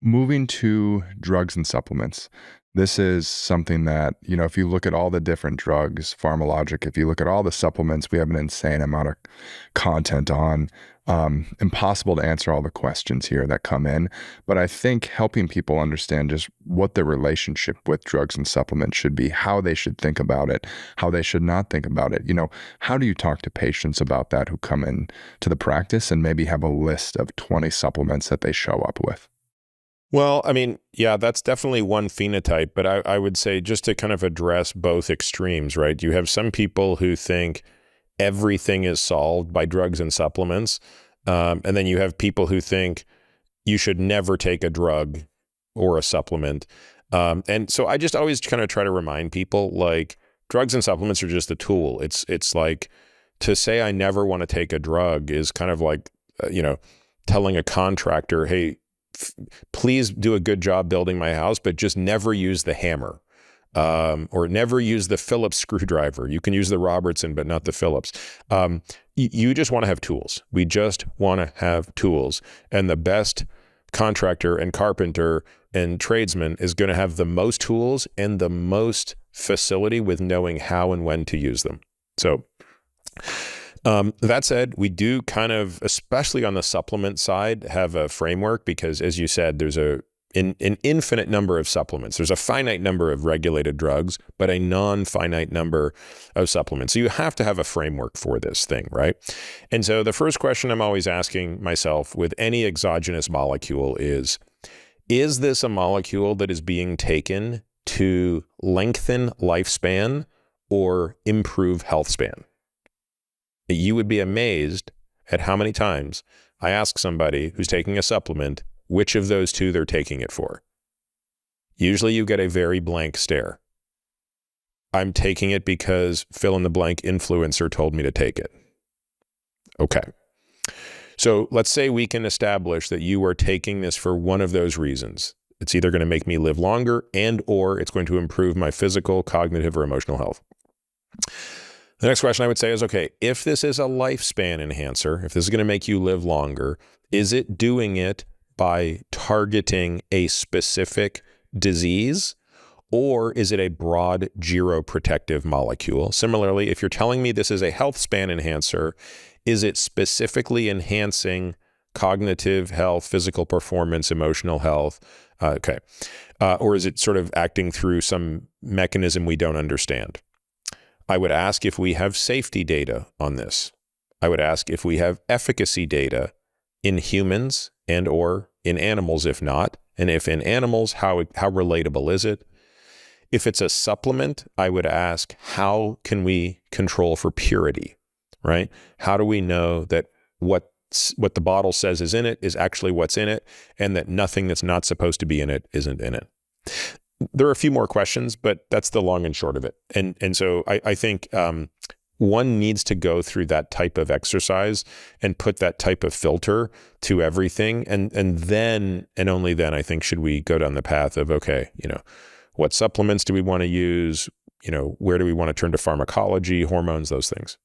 Moving to drugs and supplements. This is something that, if you look at all the different drugs, pharmacologic, if you look at all the supplements, we have an insane amount of content on. Impossible to answer all the questions here that come in. But I think helping people understand just what their relationship with drugs and supplements should be, how they should think about it, how they should not think about it. How do you talk to patients about that who come in to the practice and maybe have a list of 20 supplements that they show up with? Well, I mean, yeah, that's definitely one phenotype, but I would say just to kind of address both extremes, right? You have some people who think everything is solved by drugs and supplements. And then you have people who think you should never take a drug or a supplement. And so I just always kind of try to remind people, like, drugs and supplements are just a tool. It's like, to say I never want to take a drug is kind of like, telling a contractor, hey, please do a good job building my house, but just never use the hammer, or never use the Phillips screwdriver. You can use the Robertson, but not the Phillips. You just want to have tools. We just want to have tools. And the best contractor and carpenter and tradesman is going to have the most tools and the most facility with knowing how and when to use them. So that said, we do kind of, especially on the supplement side, have a framework because, as you said, there's an infinite number of supplements. There's a finite number of regulated drugs, but a non-finite number of supplements. So you have to have a framework for this thing, right? And so the first question I'm always asking myself with any exogenous molecule is this a molecule that is being taken to lengthen lifespan or improve health span? You would be amazed at how many times I ask somebody who's taking a supplement which of those two they're taking it for. Usually you get a very blank stare. I'm taking it because fill in the blank influencer told me to take it. Okay. So let's say we can establish that you are taking this for one of those reasons. It's either going to make me live longer or it's going to improve my physical, cognitive, or emotional health. The next question I would say is, okay, if this is a lifespan enhancer, if this is going to make you live longer, is it doing it by targeting a specific disease, or is it a broad geroprotective molecule? Similarly, if you're telling me this is a health span enhancer, is it specifically enhancing cognitive health, physical performance, emotional health? Or is it sort of acting through some mechanism we don't understand? I would ask if we have safety data on this. I would ask if we have efficacy data in humans and or in animals, if not. And if in animals, how relatable is it? If it's a supplement, I would ask, how can we control for purity, right? How do we know that what the bottle says is in it is actually what's in it, and that nothing that's not supposed to be in it isn't in it? There are a few more questions, but that's the long and short of it. And so I think one needs to go through that type of exercise and put that type of filter to everything. And then, and only then, I think, should we go down the path of, okay, what supplements do we want to use? Where do we want to turn to pharmacology, hormones, those things?